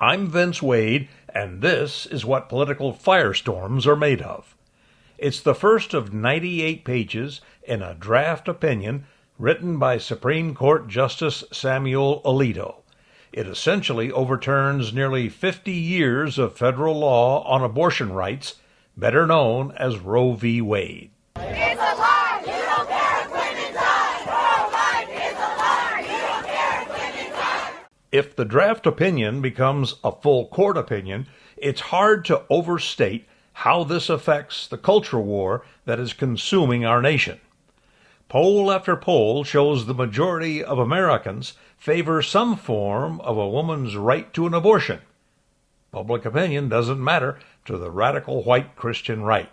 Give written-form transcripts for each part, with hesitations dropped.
I'm Vince Wade, and this is what political firestorms are made of. It's the first of 98 pages in a draft opinion written by Supreme Court Justice Samuel Alito. It essentially overturns nearly 50 years of federal law on abortion rights, better known as Roe v. Wade. It's a lie! You don't care if women die! Pro-life is a lie! You don't care if women die! If the draft opinion becomes a full court opinion, it's hard to overstate how this affects the culture war that is consuming our nation. Poll after poll shows the majority of Americans favor some form of a woman's right to an abortion. Public opinion doesn't matter to the radical white Christian right.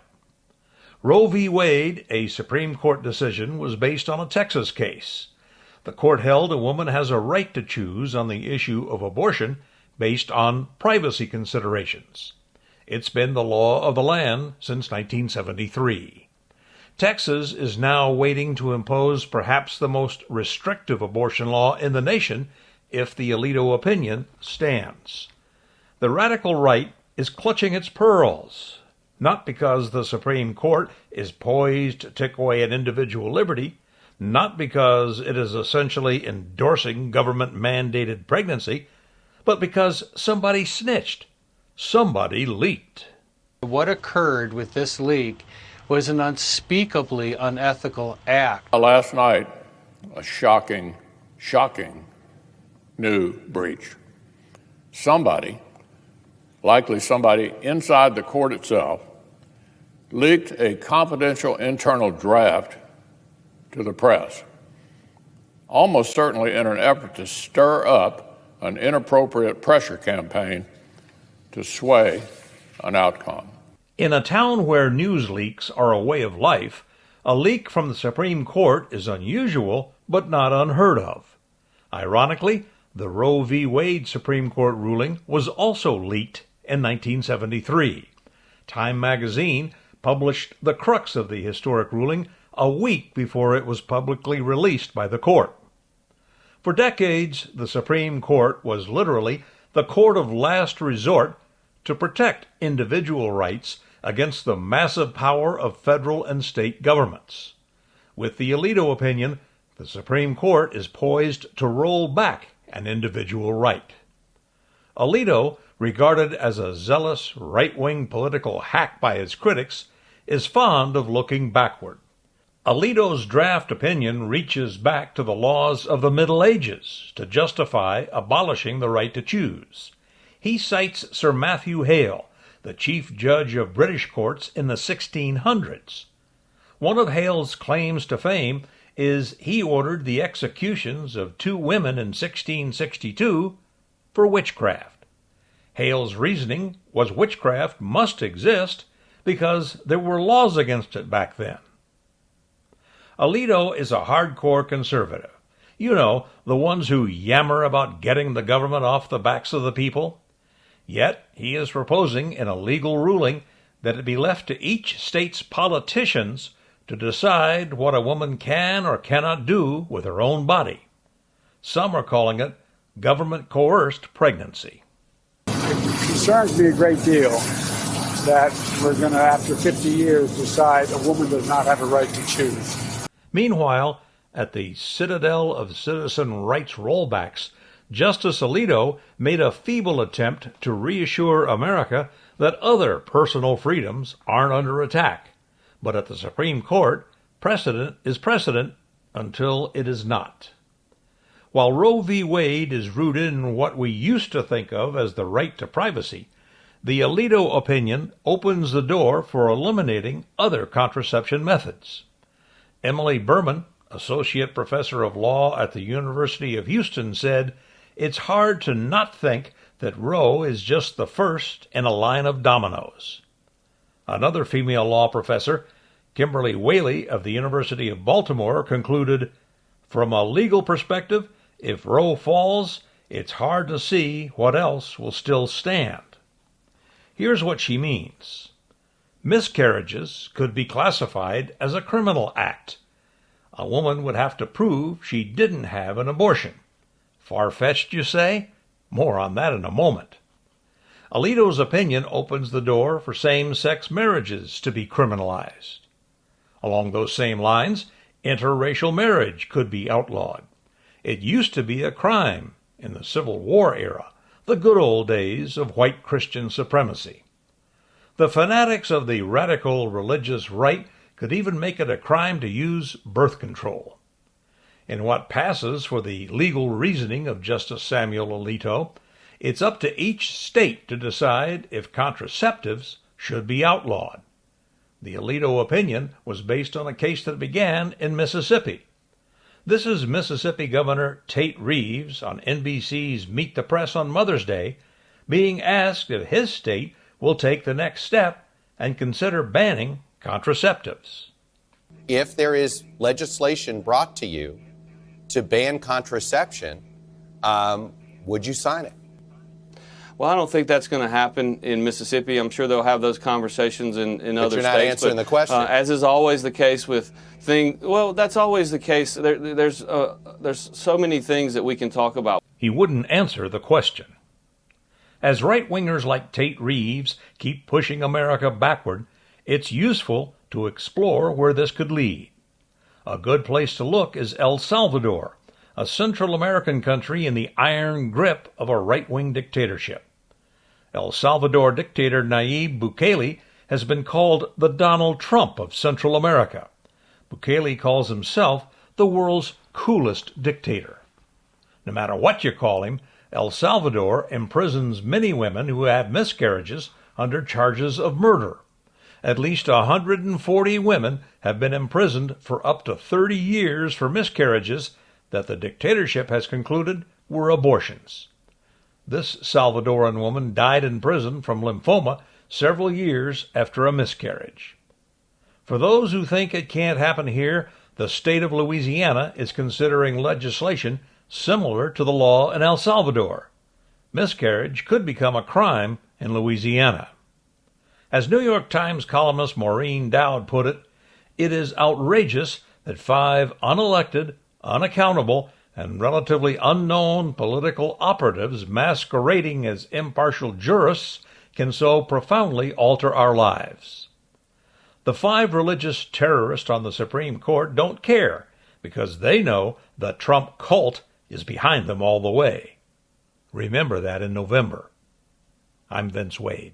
Roe v. Wade, a Supreme Court decision, was based on a Texas case. The court held a woman has a right to choose on the issue of abortion based on privacy considerations. It's been the law of the land since 1973. Texas is now waiting to impose perhaps the most restrictive abortion law in the nation if the Alito opinion stands. The radical right is clutching its pearls, not because the Supreme Court is poised to take away an individual liberty, not because it is essentially endorsing government-mandated pregnancy, but because somebody snitched. Somebody leaked. What occurred with this leak was an unspeakably unethical act. Last night, a shocking new breach. Somebody, likely somebody inside the court itself, leaked a confidential internal draft to the press, almost certainly in an effort to stir up an inappropriate pressure campaign to sway an outcome. In a town where news leaks are a way of life, a leak from the Supreme Court is unusual but not unheard of. Ironically, the Roe v. Wade Supreme Court ruling was also leaked in 1973. Time magazine published the crux of the historic ruling a week before it was publicly released by the court. For decades, the Supreme Court was literally the court of last resort to protect individual rights against the massive power of federal and state governments. With the Alito opinion, the Supreme Court is poised to roll back an individual right. Alito, regarded as a zealous right-wing political hack by his critics, is fond of looking backward. Alito's draft opinion reaches back to the laws of the Middle Ages to justify abolishing the right to choose. He cites Sir Matthew Hale, the chief judge of British courts in the 1600s. One of Hale's claims to fame is he ordered the executions of 2 women in 1662 for witchcraft. Hale's reasoning was witchcraft must exist because there were laws against it back then. Alito is a hardcore conservative. You know, the ones who yammer about getting the government off the backs of the people. Yet he is proposing in a legal ruling that it be left to each state's politicians to decide what a woman can or cannot do with her own body. Some are calling it government-coerced pregnancy. It concerns me a great deal that we're going to, after 50 years, decide a woman does not have a right to choose. Meanwhile, at the citadel of citizen rights rollbacks, Justice Alito made a feeble attempt to reassure America that other personal freedoms aren't under attack. But at the Supreme Court, precedent is precedent until it is not. While Roe v. Wade is rooted in what we used to think of as the right to privacy, the Alito opinion opens the door for eliminating other contraception methods. Emily Berman, associate professor of law at the University of Houston, said, "It's hard to not think that Roe is just the first in a line of dominoes." Another female law professor, Kimberly Whaley of the University of Baltimore, concluded, "From a legal perspective, if Roe falls, it's hard to see what else will still stand." Here's what she means. Miscarriages could be classified as a criminal act. A woman would have to prove she didn't have an abortion. Far-fetched, you say? More on that in a moment. Alito's opinion opens the door for same-sex marriages to be criminalized. Along those same lines, interracial marriage could be outlawed. It used to be a crime in the Civil War era, the good old days of white Christian supremacy. The fanatics of the radical religious right could even make it a crime to use birth control. In what passes for the legal reasoning of Justice Samuel Alito, it's up to each state to decide if contraceptives should be outlawed. The Alito opinion was based on a case that began in Mississippi. This is Mississippi Governor Tate Reeves on NBC's Meet the Press on Mother's Day being asked if his state will take the next step and consider banning contraceptives. If there is legislation brought to you to ban contraception, would you sign it? Well, I don't think that's going to happen in Mississippi. I'm sure they'll have those conversations in other states. You're not answering the question. As is always the case with things, well, that's always the case. There's so many things that we can talk about. He wouldn't answer the question. As right-wingers like Tate Reeves keep pushing America backward, it's useful to explore where this could lead. A good place to look is El Salvador, a Central American country in the iron grip of a right-wing dictatorship. El Salvador dictator Nayib Bukele has been called the Donald Trump of Central America. Bukele calls himself the world's coolest dictator. No matter what you call him, El Salvador imprisons many women who have miscarriages under charges of murder. At least 140 women have been imprisoned for up to 30 years for miscarriages that the dictatorship has concluded were abortions. This Salvadoran woman died in prison from lymphoma several years after a miscarriage. For those who think it can't happen here, the state of Louisiana is considering legislation similar to the law in El Salvador. Miscarriage could become a crime in Louisiana. As New York Times columnist Maureen Dowd put it, it is outrageous that 5 unelected, unaccountable, and relatively unknown political operatives masquerading as impartial jurists can so profoundly alter our lives. The 5 religious terrorists on the Supreme Court don't care because they know the Trump cult is behind them all the way. Remember that in November. I'm Vince Wade.